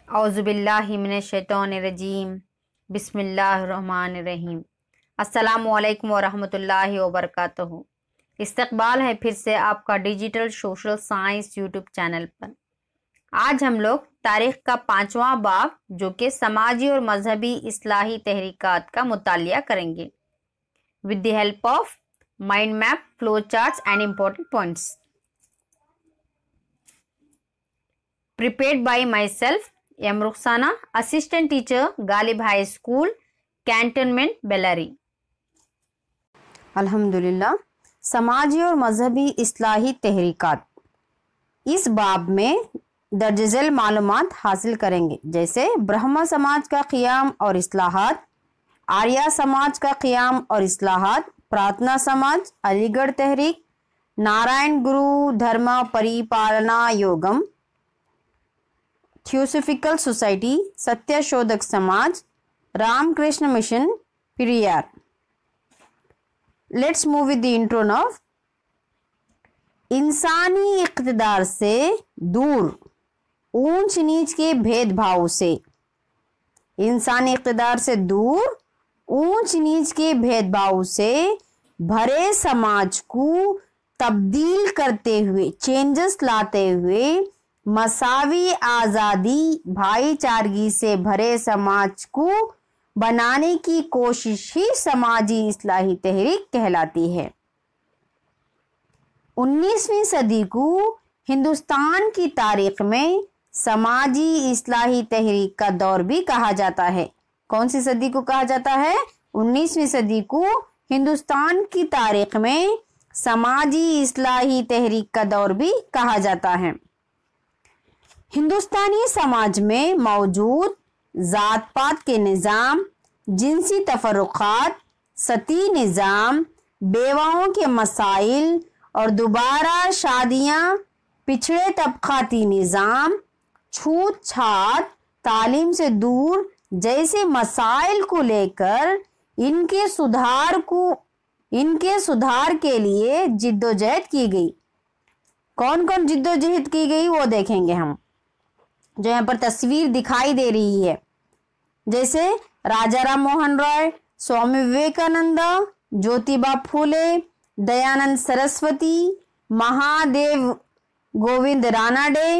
औज़ुबिल्लाहि मिनश्शैतानिर्रजीम बिस्मिल्लाहिर्रहमानिर्रहीम। अस्सलामुअलैकुम वरहमतुल्लाहि वबरकातुहू। इस्तकबाल है फिर से आपका digital social science YouTube channel पर। आज हम लोग तारीख का 5वां बाब जो कि समाजी और मजहबी इस्लाही तहरीकात का मुतालिया करेंगे with the help of mind map, flow charts and important points prepared by myself M. Rukhsana, assistant teacher, Galib High School, Cantonment, Bellary। अल्हम्दुलिल्लाह। समाजी और मजहबी इस्लाही तहरीकात, इस बाब में दर्जल मालूमात हासिल करेंगे, जैसे ब्रह्मा समाज का क़ियाम और इस्लाहात, आर्या समाज का क़ियाम और इस्लाहात, प्रार्थना समाज, अलीगढ़ तहरीक, नारायण गुरु धर्म परिपालना योगम, theosophical society, Satya Shodhak Samaj, Ramakrishna Mission, Periyar. Let's move with the intro now. इंसानी इक़्तिदार से दूर, ऊंच नीच के भेदभाव से, इंसानी इक़्तिदार से दूर ऊंच नीच के भेदभाव से भरे समाज को तब्दील करते हुए, चेंजेस लाते हुए, मसावी आज़ादी भाईचारगी से भरे समाज को बनाने की कोशिश ही समाजी इस्लाही तहरीक कहलाती है। 19वीं सदी को हिंदुस्तान की तारीख में समाजी इस्लाही तहरीक का दौर भी कहा जाता है। कौन सी सदी को कहा जाता है? 19वीं सदी को हिंदुस्तान की तारीख में समाजी इस्लाही तहरीक का दौर भी कहा जाता है। हिंदुस्तानी समाज में मौजूद जात पात के निज़ाम, जिनसी तफर्रुक़ात, सती निज़ाम, बेवाओं के मसाइल और दोबारा शादियाँ, पिछड़े तबक़ाती निज़ाम, छूत छात, तालीम से दूर जैसे मसाइल को लेकर इनके सुधार के लिए जिद्दोजहद की गई। कौन कौन जिद्दोजहद की गई वो देखेंगे हम, जो यहाँ पर तस्वीर दिखाई दे रही है। जैसे Raja Ram Mohan Roy, Swami Vivekananda, Jyotiba Phule, Dayanand Saraswati, Mahadev Govind Ranade,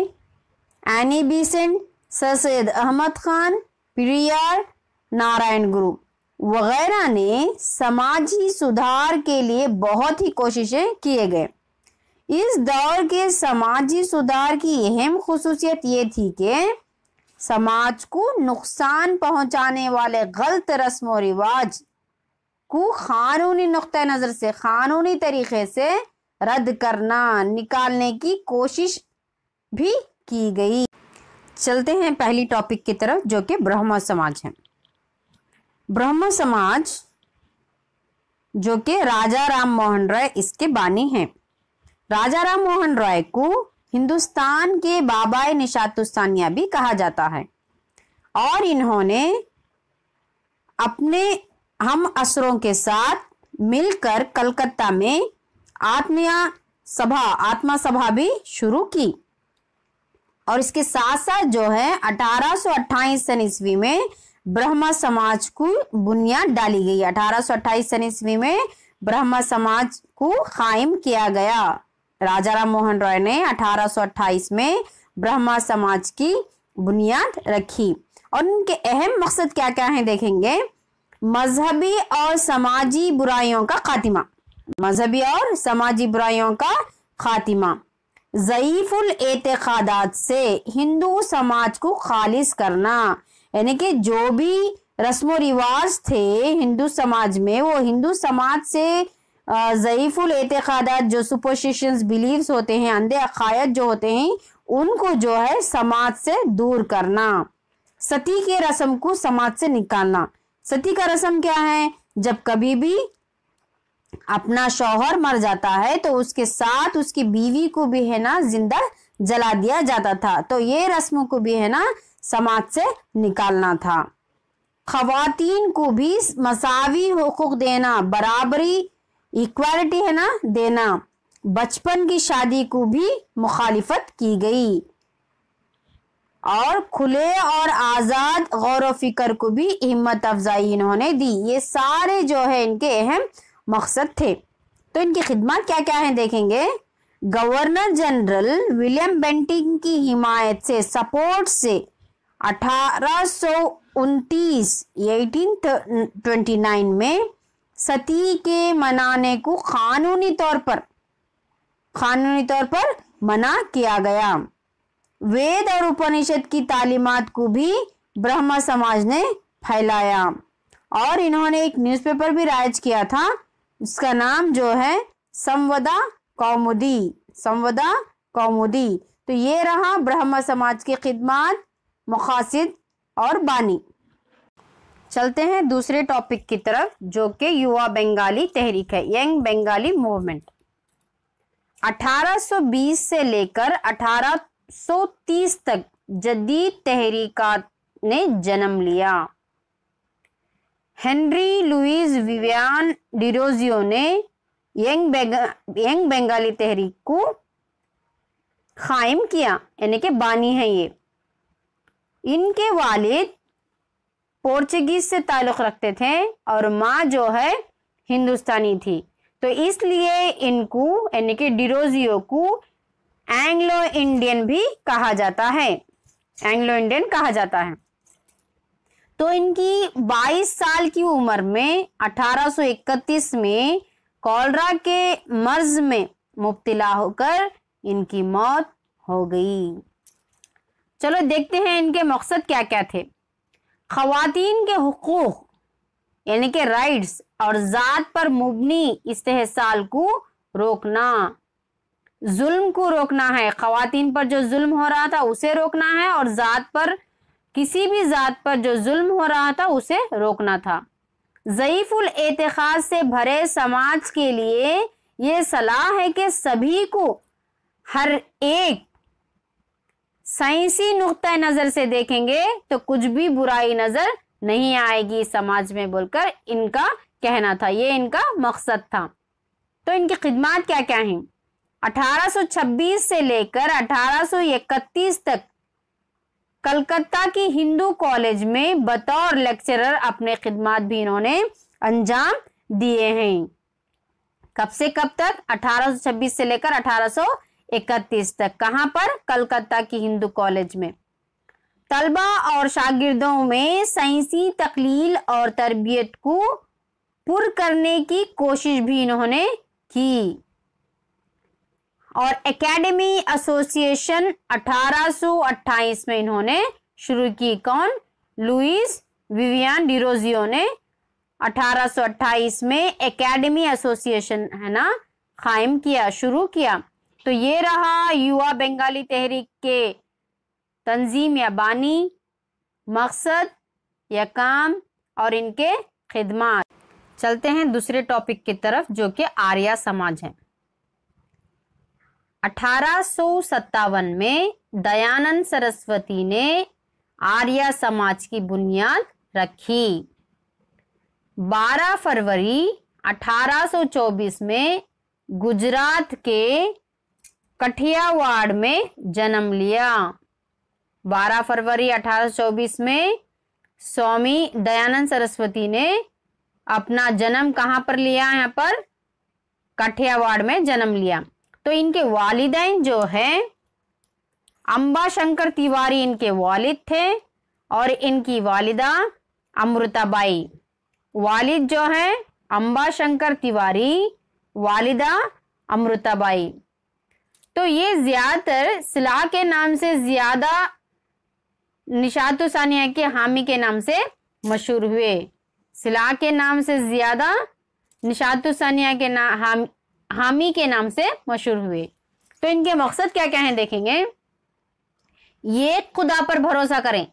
Annie Besant, sir Syed Ahmad Khan, Periyar, Narayana Guru वगैरह ने समाजी सुधार के लिए बहुत ही कोशिशें किए गए। इस दौर के समाजी सुधार की अहम खुसूसियत ये थी कि समाज को नुकसान पहुंचाने वाले गलत रस्म और रिवाज को कानूनी नुक्ता नज़र से, कानूनी तरीके से रद्द करना, निकालने की कोशिश भी की गई। चलते हैं पहली टॉपिक की तरफ, जो कि ब्रह्म समाज है। ब्रह्म समाज जो कि राजा राम मोहन राय इसके बानी हैं। राजा राम मोहन राय को हिंदुस्तान के बाबाए निशातुस्सानिया भी कहा जाता है और इन्होंने अपने हम असरों के साथ मिलकर कलकत्ता में आत्मा सभा भी शुरू की और इसके साथ साथ जो है 1828 सन ईस्वी में ब्रह्म समाज को बुनियाद डाली गई। 1828 सन ईस्वी में ब्रह्म समाज को कायम किया गया। राजा राम मोहन राय ने 1828 में ब्रह्म समाज की बुनियाद रखी और उनके अहम मकसद क्या क्या हैं देखेंगे। मजहबी और समाजी बुराइयों का खातिमा, मजहबी और समाजी बुराइयों का खातिमा, ज़ईफुल एतकादात से हिंदू समाज को खालिस करना, यानी कि जो भी रस्म रिवाज थे हिंदू समाज में वो हिंदू समाज से ज़ईफुल एतकादात, जो सुपरस्टिशंस बिलीव्स होते हैं, अंधे अकायद जो होते हैं, उनको जो है समाज से दूर करना। सती के रस्म को समाज से निकालना। सती का रस्म क्या है? जब कभी भी अपना शौहर मर जाता है तो उसके साथ उसकी बीवी को भी है ना जिंदा जला दिया जाता था, तो ये रस्म को भी है ना समाज से निकालना था। खवातीन को भी मसावी हुकूक देना, बराबरी, इक्वालिटी है ना देना। बचपन की शादी को भी मुखालिफत की गई और खुले और आज़ाद गौर व फिक्र को भी हिम्मत अफजाई इन्होंने दी। ये सारे जो है इनके अहम मकसद थे। तो इनकी खिदमत क्या क्या है देखेंगे। गवर्नर जनरल विलियम बेंटिंग की हिमायत से, सपोर्ट से 1829 में सती के मनाने को कानूनी तौर पर मना किया गया। वेद और उपनिषद की तालीमात को भी ब्रह्म समाज ने फैलाया और इन्होंने एक न्यूज़पेपर भी राइज किया था, उसका नाम जो है संवदा कौमुदी। तो ये रहा ब्रह्म समाज की खिदमत, मकासिद और बानी। चलते हैं दूसरे टॉपिक की तरफ जो कि युवा बंगाली तहरीक है, यंग बंगाली मूवमेंट। 1820 से लेकर 1830 तक जदीद तहरीकात ने जन्म लिया। हेनरी लुइस विवियन डिरोजियो ने यंग बंगाली तहरीक को कायम किया, यानी कि बानी है ये। इनके वालिद पोर्चुगीज से ताल्लुक़ रखते थे और माँ जो है हिंदुस्तानी थी, तो इसलिए इनको यानी कि डिरोजियो को एंग्लो इंडियन भी कहा जाता है, तो इनकी 22 साल की उम्र में 1831 में कॉलरा के मर्ज में मुब्तला होकर इनकी मौत हो गई। चलो देखते हैं इनके मकसद क्या क्या थे। ख़वातीन के हुकूक यानी कि राइट्स और ज़ात पर मुबनी इस्तेहसाल को रोकना, जुल्म को रोकना है। ख़वातीन पर जो जुल्म हो रहा था उसे रोकना है और ज़ात पर, किसी भी ज़ात पर जो जुल्म हो रहा था उसे रोकना था। ज़ईफ़ुल एतिक़ाद से भरे समाज के लिए ये सलाह है कि सभी को हर एक साइंसी नुक्ता नज़र से देखेंगे तो कुछ भी बुराई नज़र नहीं आएगी समाज में, बोलकर इनका कहना था, ये इनका मकसद था। तो इनकी खिदमत क्या क्या हैं। 1826 से लेकर 1831 तक कलकत्ता की हिंदू कॉलेज में बतौर लेक्चरर अपने खिदमत भी इन्होंने अंजाम दिए हैं। कब से कब तक? 1826 से लेकर 1831 तक। कहाँ पर? कलकत्ता की हिंदू कॉलेज में। तलबा और शागिर्दों में साइंसी तकलील और तरबियत को पुर करने की कोशिश भी इन्होंने की और एकेडमी एसोसिएशन 1828 में इन्होंने शुरू की। कौन? लुइस विवियन डिरोजियो ने 1828 में एकेडमी एसोसिएशन है ना कायम किया, शुरू किया। तो ये रहा युवा बंगाली तहरीक के तंजीम या बानी, मकसद या काम और इनके खिदमत। चलते हैं दूसरे टॉपिक की तरफ जो कि आर्या समाज है। 1857 में दयानंद सरस्वती ने आर्या समाज की बुनियाद रखी। 12 फरवरी 1824 में गुजरात के कठियावाड़ में जन्म लिया। 12 फरवरी 1824 में स्वामी दयानंद सरस्वती ने अपना जन्म कहाँ पर लिया? यहाँ पर कठियावाड़ में जन्म लिया। तो इनके वालिदैन जो हैं अंबा शंकर तिवारी इनके वालिद थे और इनकी वालिदा अमृताबाई। वालिद जो है अंबा शंकर तिवारी, वालिदा अमृताबाई। तो ये ज्यादातर सिला के नाम से ज्यादा निशातु सानिया के हामी के नाम से मशहूर हुए। सिला के नाम से ज्यादा निशातु सानिया के हामी के नाम से मशहूर हुए। तो इनके मकसद क्या क्या हैं देखेंगे। ये खुदा पर भरोसा करें,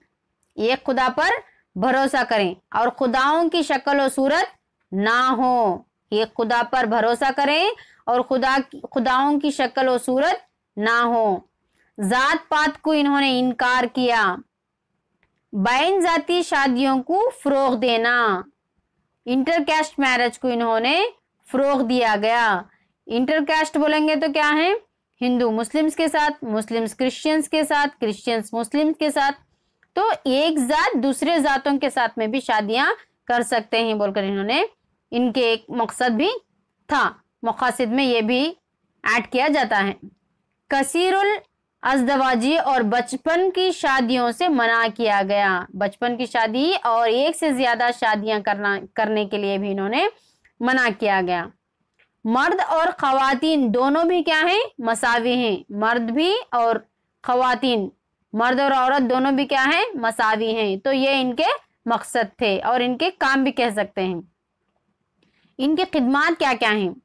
ये खुदा पर भरोसा करें और खुदाओं की शक्ल और सूरत ना हो। ये खुदा पर भरोसा करें और खुदाओं की शक्ल और सूरत ना हो। जात पात को इन्होंने इनकार किया। बैन जाती शादियों को फरोग देना, इंटरकास्ट मैरिज को इन्होंने फरोग दिया गया। इंटरकास्ट बोलेंगे तो क्या है? हिंदू मुस्लिम्स के साथ, मुस्लिम्स क्रिश्चियंस के साथ, क्रिश्चियंस मुस्लिम्स के साथ। तो एक जात दूसरे जातों के साथ में भी शादियां कर सकते हैं बोलकर इन्होंने, इनके एक मकसद भी था, मकासद में ये भी ऐड किया जाता है। कसीरुल अज़दवाजी और बचपन की शादियों से मना किया गया। बचपन की शादी और एक से ज्यादा शादियां करने के लिए भी इन्होंने मना किया गया। मर्द और खवातीन दोनों भी क्या हैं? मसावी हैं। मर्द भी और खवातीन, मर्द और औरत दोनों भी क्या हैं? मसावी हैं। तो ये इनके मकसद थे और इनके काम भी कह सकते हैं। इनके खिदमात क्या क्या हैं?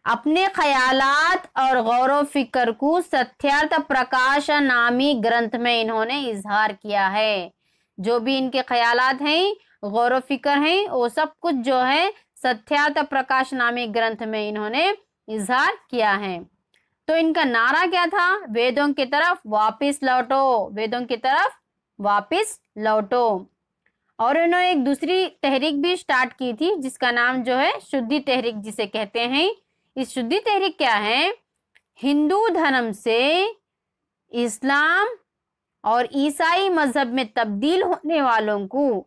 अपने ख्यालात और गौर फिक्र को सत्यार्थ प्रकाश नामी ग्रंथ में इन्होंने इजहार किया है। जो भी इनके ख्यालात हैं, गौर फिक्र हैं, वो सब कुछ जो है सत्यार्थ प्रकाश नामी ग्रंथ में इन्होंने इजहार किया है। तो इनका नारा क्या था? वेदों की तरफ वापस लौटो, वेदों की तरफ वापस लौटो। और इन्होंने एक दूसरी तहरीक भी स्टार्ट की थी जिसका नाम जो है शुद्धि तहरीक जिसे कहते हैं। इस शुद्धि तहरीक क्या है? हिंदू धर्म से इस्लाम और ईसाई मजहब में तब्दील होने वालों को,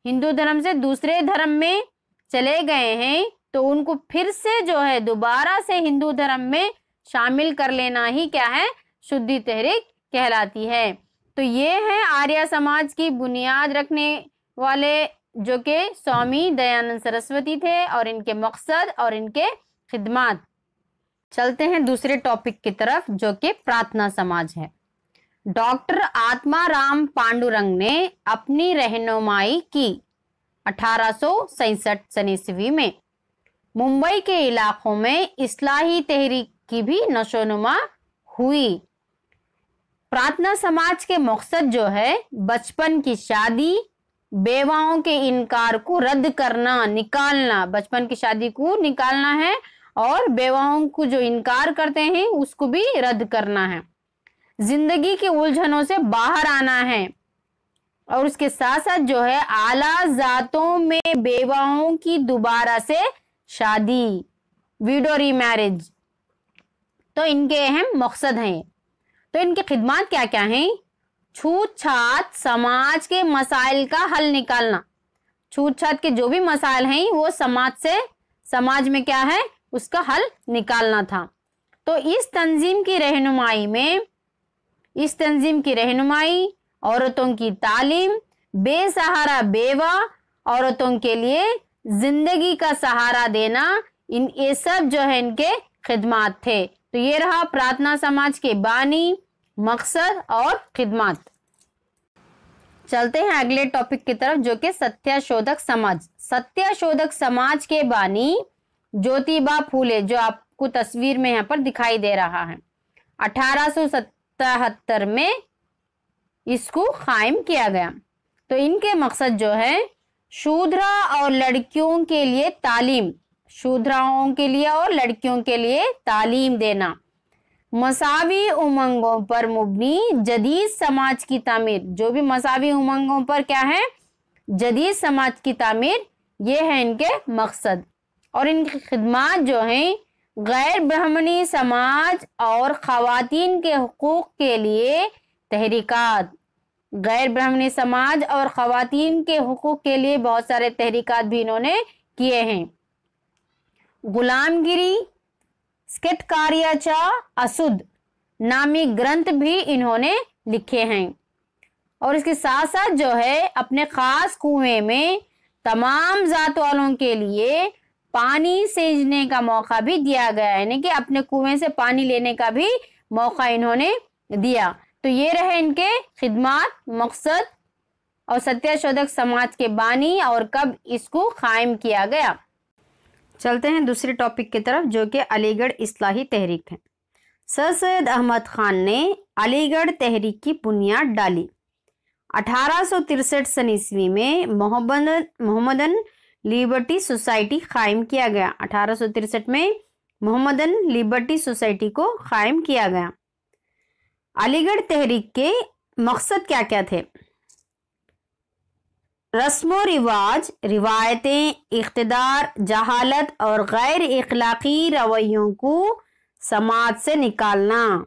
हिंदू धर्म से दूसरे धर्म में चले गए हैं तो उनको फिर से जो है दोबारा से हिंदू धर्म में शामिल कर लेना ही क्या है? शुद्धि तहरीक कहलाती है। तो ये है आर्य समाज की बुनियाद रखने वाले जो कि स्वामी दयानंद सरस्वती थे और इनके मकसद और इनके खिदमात। चलते हैं दूसरे टॉपिक की तरफ जो कि प्रार्थना समाज है। डॉक्टर आत्माराम पांडुरंग ने अपनी रहनुमाई की 1867 ईस्वी में मुंबई के इलाकों में इस्लाही तहरीक की भी नशोनुमा हुई। प्रार्थना समाज के मकसद जो है बचपन की शादी, बेवाओं के इनकार को रद्द करना, निकालना, बचपन की शादी को निकालना है और बेवाओं को जो इनकार करते हैं उसको भी रद्द करना है। जिंदगी की उलझनों से बाहर आना है और उसके साथ साथ जो है आला जातों में बेवाओं की दोबारा से शादी, विडो रीमैरिज, तो इनके अहम मकसद हैं। तो इनके खिदमात क्या क्या हैं? छूत छात समाज के मसाइल का हल निकालना। छूत छात के जो भी मसाइल हैं वो समाज में क्या है उसका हल निकालना था। तो इस तंजीम की रहनुमाई, औरतों की तालीम, बेसहारा बेवा औरतों के लिए जिंदगी का सहारा देना, ये सब जो है इनके खिदमात थे। तो ये रहा प्रार्थना समाज के बानी, मकसद और खिदमात। चलते हैं अगले टॉपिक की तरफ जो कि सत्यशोधक समाज। सत्यशोधक समाज के बानी ज्योतिबा फूले, जो आपको तस्वीर में यहाँ पर दिखाई दे रहा है, 1877 में इसको कायम किया गया। तो इनके मकसद जो है शूद्रा और लड़कियों के लिए तालीम, शूद्राओं के लिए और लड़कियों के लिए तालीम देना, मसावी उमंगों पर मुबनी जदीद समाज की तामीर। जो भी मसावी उमंगों पर क्या है? जदीद समाज की तामीर, ये है इनके मकसद। और इनकी खिदमात जो हैं गैर ब्राह्मणी समाज और खवातीन के हुकूक के लिए तहरीकात। गैर ब्राह्मणी समाज और खवातीन के हुकूक के लिए बहुत सारे तहरीकात भी इन्होंने किए हैं। गुलामगिरी स्केटकारियाचा असुद नामी ग्रंथ भी इन्होंने लिखे हैं। और इसके साथ साथ जो है अपने खास कुएं में तमाम जात वालों के लिए पानी सींचने का मौका भी दिया गया है, यानी कि अपने कुएं से पानी लेने का भी मौका इन्होंने दिया। तो ये रहे इनके खिदमात, मकसद और सत्यशोधक समाज के बानी और कब इसको कायम किया गया। चलते हैं दूसरे टॉपिक की तरफ जो कि अलीगढ़ इस्लाही तहरीक है। सर सैयद अहमद खान ने अलीगढ़ तहरीक की बुनियाद डाली। 1863 ईस्वी में मोहम्मदन लिबर्टी सोसाइटी कायम किया गया। 1863 में मोहम्मदन लिबर्टी सोसाइटी को कायम किया गया। अलीगढ़ तहरीक के मकसद क्या क्या थे? रस्मो रिवाज, रिवायतें, इख्तिदार, जहालत और गैर इखलाकी रवैयों को समाज से निकालना।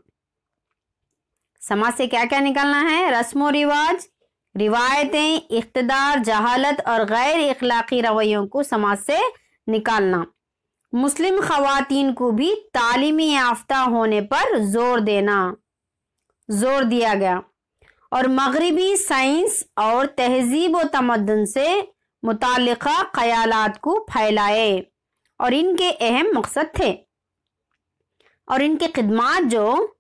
समाज से क्या क्या निकालना है? रस्मो रिवाज, रिवायतें, इख्तिदार, जहालत और गैर इखलाकी रवैयों को समाज से निकालना। मुस्लिम खवातीन को भी तालीमी याफ्ता होने पर जोर दिया गया और मगरिबी साइंस और तहजीब व तमद्दुन से मुताल्लिक़ा ख़यालात को फैलाए और इनके अहम मकसद थे। और इनके खिदमात जो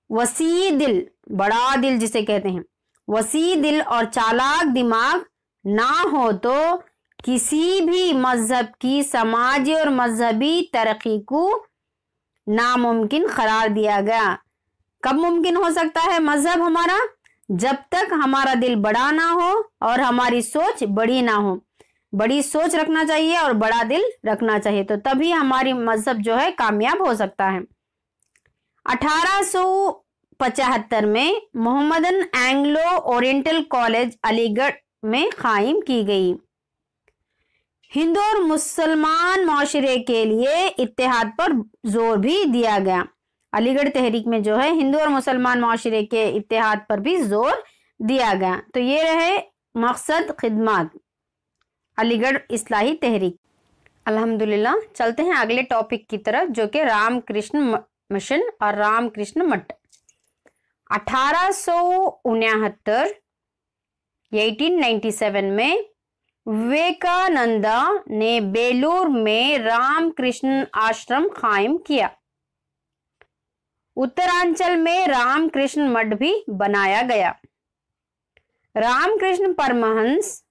वसी दिल, बड़ा दिल जिसे कहते हैं, वसी दिल और चालाक दिमाग ना हो तो किसी भी मजहब की समाजी और मजहबी तरक्की को नामुमकिन करार दिया गया। कब मुमकिन हो सकता है मजहब हमारा? जब तक हमारा दिल बड़ा ना हो और हमारी सोच बड़ी ना हो। बड़ी सोच रखना चाहिए और बड़ा दिल रखना चाहिए, तो तभी हमारी मजहब जो है कामयाब हो सकता है। 1875 में Mohammedan Anglo oriental college Aligarh में कायम की गई। हिंदू और मुसलमान माशरे के लिए इत्तेहाद पर जोर भी दिया गया। अलीगढ़ तहरीक में जो है हिंदू और मुसलमान माशरे के इत्तेहाद पर भी जोर दिया गया। तो ये रहे मकसद खिदमत अलीगढ़ इस्लाही तहरीक। अल्हम्दुलिल्लाह, चलते हैं अगले टॉपिक की तरफ जो कि रामकृष्ण मिशन और रामकृष्ण मठ। 1869 में विवेकानंदा ने बेलूर में रामकृष्ण आश्रम कायम किया। उत्तरांचल में रामकृष्ण मठ भी बनाया गया। रामकृष्ण परमहंस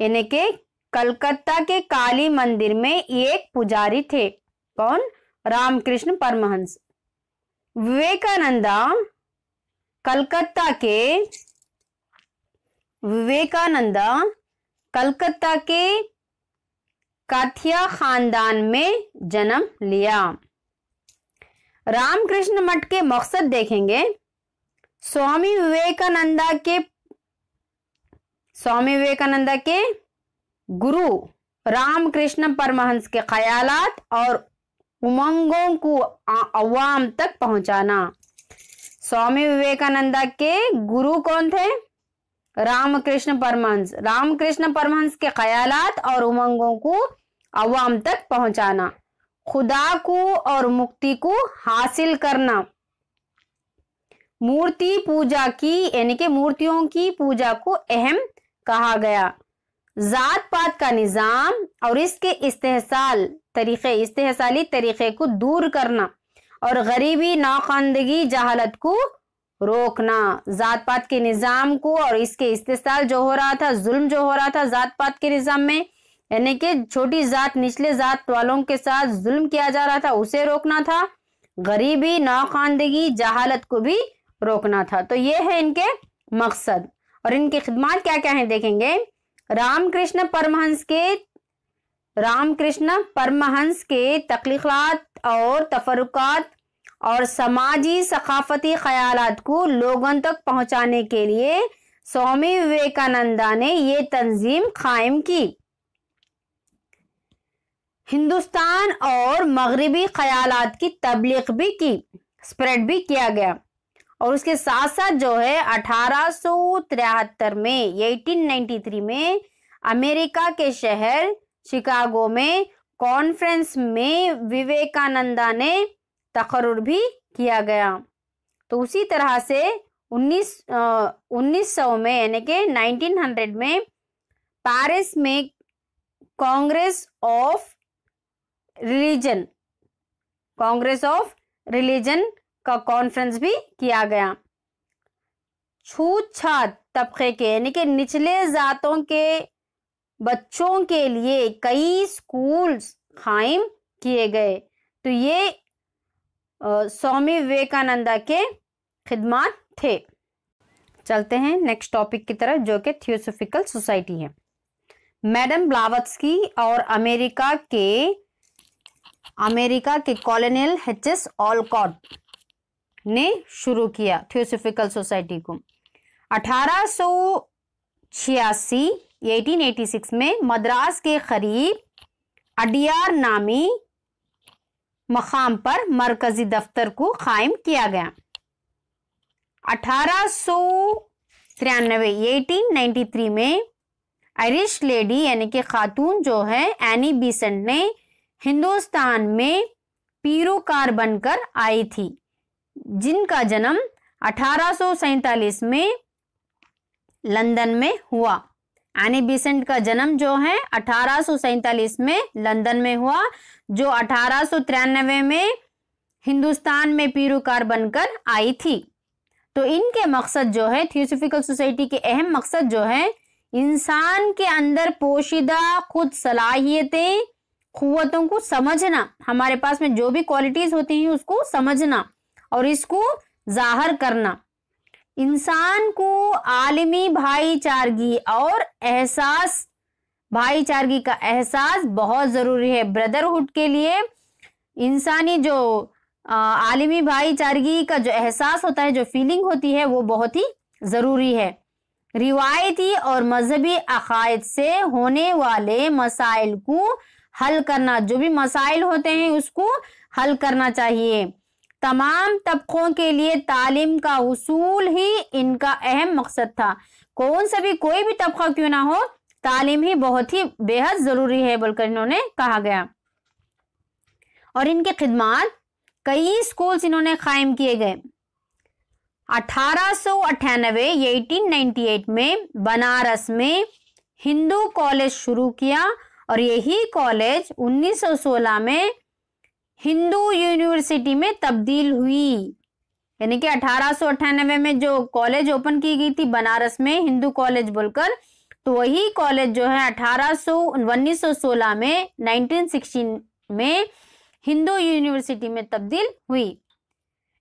यानी के कलकत्ता के काली मंदिर में एक पुजारी थे। कौन? रामकृष्ण परमहंस। विवेकानंदा कलकत्ता के काथिया खानदान में जन्म लिया। रामकृष्ण मठ के मकसद देखेंगे। स्वामी विवेकानंदा के गुरु रामकृष्ण परमहंस के ख्यालात और उमंगों को अवाम तक पहुंचाना। स्वामी विवेकानंदा के गुरु कौन थे? रामकृष्ण परमहंस। रामकृष्ण परमहंस के ख्यालात और उमंगों को अवाम तक पहुंचाना, खुदा को और मुक्ति को हासिल करना, मूर्ति पूजा की यानी कि मूर्तियों की पूजा को अहम कहा गया, जात पात का निजाम और इसके इस्तेहसाली तरीके को दूर करना और गरीबी, नाखवानदगी, जहालत को रोकना। जात पात के निजाम को और इसके इस्तेहसाल जो हो रहा था, जुल्म जो हो रहा था जात पात के निजाम में, यानी कि छोटी जात निचले जात वालों के साथ जुल्म किया जा रहा था, उसे रोकना था। गरीबी, नाखवानदगी, जहालत को भी रोकना था। तो ये है इनके मकसद और इनकी खिदमत क्या क्या है देखेंगे। रामकृष्ण परमहंस के तख्लीक़ात और तफरुकात और समाजी सकाफती ख्यालात को लोगों तक पहुंचाने के लिए स्वामी विवेकानंदा ने ये तंजीम कायम की। हिंदुस्तान और मगरिबी ख्यालात की तबलीग भी की, स्प्रेड भी किया गया। और उसके साथ साथ जो है 1873 में 1893 में अमेरिका के शहर शिकागो में कॉन्फ्रेंस में विवेकानंदा ने तकर्रुर भी किया गया। तो उसी तरह से 1900 में यानी कि 1900 में पेरिस में कांग्रेस ऑफ रिलीजन का कॉन्फ्रेंस भी किया गया। छूत-छात तबके के यानी कि निचले जातों के बच्चों के लिए कई स्कूल्स कायम किए गए। तो ये स्वामी विवेकानंदा के खिदमत थे। चलते हैं नेक्स्ट टॉपिक की तरफ जो कि थियोसॉफिकल सोसाइटी है। मैडम ब्लावत्स्की और अमेरिका के कॉलोनियल एच.एस. ऑलकॉट ने शुरू किया थियोसॉफिकल सोसाइटी को। 1886 में मद्रास के करीब अडियार नामी मकाम पर मरकजी दफ्तर को कायम किया गया। 1893 में आयरिश लेडी यानी कि खातून जो है एनी बेसेंट ने हिंदुस्तान में पीरोकार बनकर आई थी, जिनका जन्म 1847 में लंदन में हुआ। एनी बेसेंट का जन्म जो है 1847 में लंदन में हुआ, जो 1893 में हिंदुस्तान में पीरोकार बनकर आई थी। तो इनके मकसद जो है, थियोसॉफिकल सोसाइटी के अहम मकसद जो है, इंसान के अंदर पोशीदा खुद सलाहियतें, क़ुव्वतों को समझना, हमारे पास में जो भी क्वालिटीज होती हैं उसको समझना और इसको जाहिर करना। इंसान को आलमी भाईचारगी और एहसास, भाईचारगी का एहसास बहुत ज़रूरी है। ब्रदरहुड के लिए इंसानी जो आलमी भाईचारगी का जो एहसास होता है, जो फीलिंग होती है, वो बहुत ही ज़रूरी है। रिवायती और मजहबी अकायद से होने वाले मसाइल को हल करना, जो भी मसाइल होते हैं उसको हल करना चाहिए। तमाम तबकों के लिए तालीम का उसूल ही इनका अहम मकसद था। कौन सा भी कोई भी तबका क्यों ना हो, तालीम ही बहुत ही बेहद ज़रूरी है बोलकर इन्होंने कहा गया। और इनके खिदमात कई स्कूल्स इन्होंने कायम किए गए। 1898 में बनारस में हिंदू कॉलेज शुरू किया और यही कॉलेज 1916 में हिंदू यूनिवर्सिटी में तब्दील हुई। यानी कि 1898 में जो कॉलेज ओपन की गई थी बनारस में, हिंदू कॉलेज बोलकर, तो वही कॉलेज जो है 1916 में 1916 में हिंदू यूनिवर्सिटी में तब्दील हुई।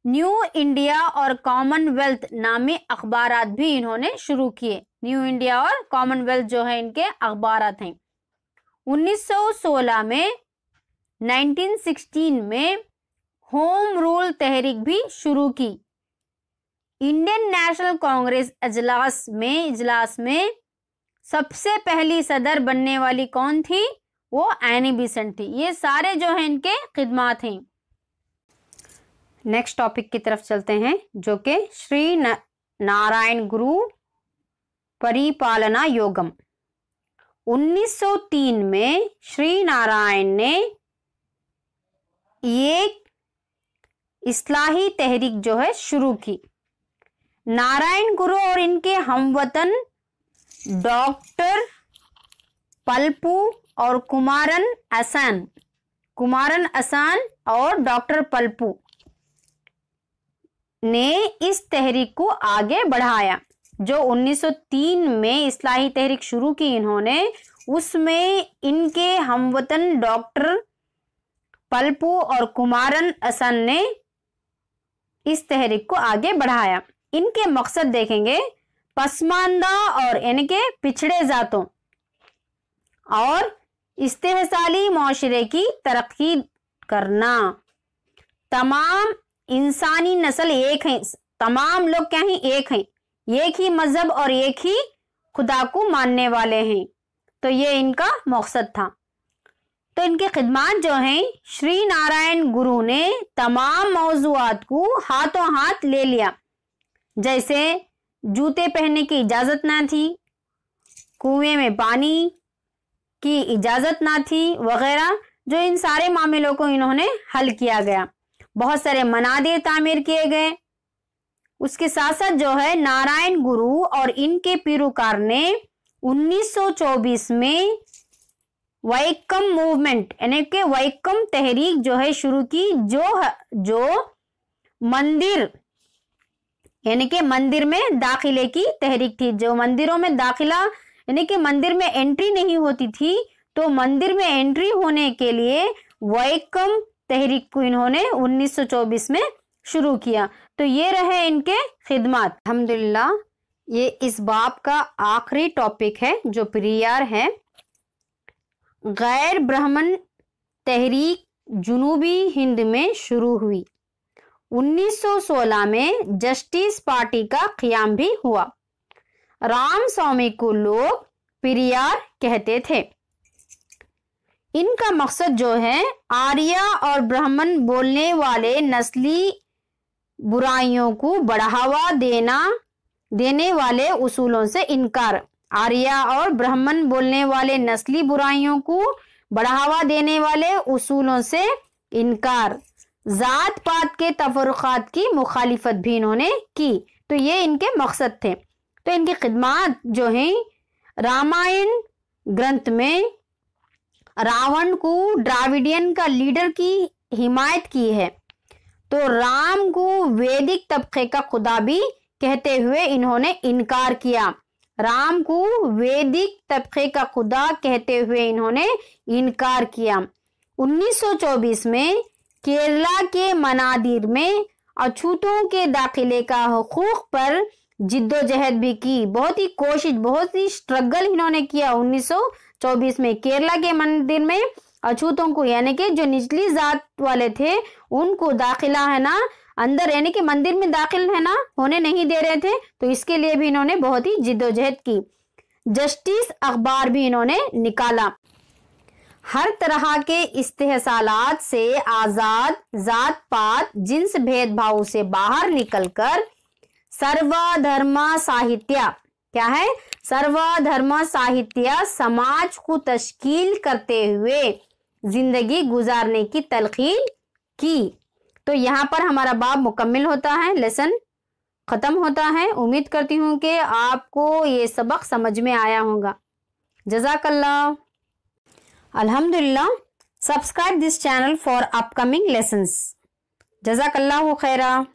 न्यू इंडिया और कॉमनवेल्थ नामी अखबारात भी इन्होंने शुरू किए। न्यू इंडिया और कॉमनवेल्थ जो है इनके अखबारात हैं। 1916 में 1916 में होम रूल तहरीक भी शुरू की। इंडियन नेशनल कांग्रेस इजलास में सबसे पहली सदर बनने वाली कौन थी? वो एनी बेसेंट थी। ये सारे जो है इनके खिदमात हैं। नेक्स्ट टॉपिक की तरफ चलते हैं, जो कि श्री नारायण गुरु परिपालना योगम। 1903 में श्री नारायण ने एक इस्लाही तहरीक जो है शुरू की। नारायण गुरु और इनके हमवतन डॉक्टर पलपू और कुमारन असान और डॉक्टर पलपू ने इस तहरीक को आगे बढ़ाया। जो 1903 में इस्लाही तहरीक शुरू की इन्होंने, उसमें इनके हमवतन डॉक्टर पलपू और कुमारन असन ने इस तहरीक को आगे बढ़ाया। इनके मकसद देखेंगे, पसमानदा और इनके पिछड़े जातों और इस्तेहसाली माशरे की तरक्की करना। तमाम इंसानी नस्ल एक है, तमाम लोग क्या हैं? एक हैं, एक ही मजहब और एक ही खुदा को मानने वाले हैं। तो ये इनका मकसद था। तो इनके खिदमात जो हैं, श्री नारायण गुरु ने तमाम मौज़ूआत को हाथों हाथ ले लिया। जैसे जूते पहनने की इजाज़त ना थी, कुएं में पानी की इजाज़त ना थी वगैरह, जो इन सारे मामलों को इन्होंने हल किया गया। बहुत सारे मनादिर तामीर किए गए। उसके साथ साथ जो है नारायण गुरु और इनके पैरोकार ने 1924 में वैकम मूवमेंट यानी कि वैकम तहरीक जो है शुरू की, जो मंदिर यानी कि मंदिर में दाखिले की तहरीक थी। जो मंदिरों में दाखिला यानी कि मंदिर में एंट्री नहीं होती थी, तो मंदिर में एंट्री होने के लिए वैकम तहरीक को इन्होंने 1924 में शुरू किया। तो ये रहे इनके खिदमात। अल्हम्दुलिल्लाह, ये इस बाब का आखिरी टॉपिक है जो प्रियार है। गैर ब्राह्मण तहरीक जुनूबी हिंद में शुरू हुई। 1916 में जस्टिस पार्टी का क़याम भी हुआ। राम स्वामी को लोग पेरियार कहते थे। इनका मकसद जो है आर्य और ब्राह्मण बोलने वाले नस्ली बुराइयों को बढ़ावा देने वाले उसूलों से इनकार। आर्य और ब्राह्मण बोलने वाले नस्ली बुराइयों को बढ़ावा देने वाले उसूलों से इनकार। जात पात के तफरुखात की मुखालिफत भी इन्होंने की। तो ये इनके मकसद थे। तो इनकी खिदमत जो है, रामायण ग्रंथ में रावण को द्राविडियन का लीडर की हिमायत की है। तो राम को वैदिक तबके का खुदा भी कहते हुए इन्होंने इनकार किया। राम को वैदिक तबके का खुदा कहते हुए इन्होंने इनकार किया। 1924 में केरला के मनादिर में अछूतों के दाखिले का हुकूक पर जिद्दोजहद भी की। बहुत ही कोशिश, बहुत ही स्ट्रगल इन्होंने किया। 1924 में केरला के मंदिर में अछूतों को, यानी कि जो निचली जात वाले थे, उनको दाखिला है ना अंदर, यानी कि मंदिर में दाखिल है ना होने नहीं दे रहे थे। तो इसके लिए भी इन्होंने बहुत ही जिद्दोजहद की। जस्टिस अखबार भी इन्होंने निकाला। हर तरह के इस्तेहसालात से आजाद, जात पात जिन्स भेदभाव से बाहर निकलकर सर्वधर्म साहित्य, क्या है, सर्वधर्म साहित्य समाज को तश्कील करते हुए जिंदगी गुजारने की तलकीन की। तो यहाँ पर हमारा बाब मुकम्मिल होता है, लेसन खत्म होता है। उम्मीद करती हूँ कि आपको ये सबक समझ में आया होगा। जज़ाकल्लाह। अल्हम्दुलिल्लाह। Subscribe this channel for upcoming lessons. जज़ाकल्लाहु खैरा।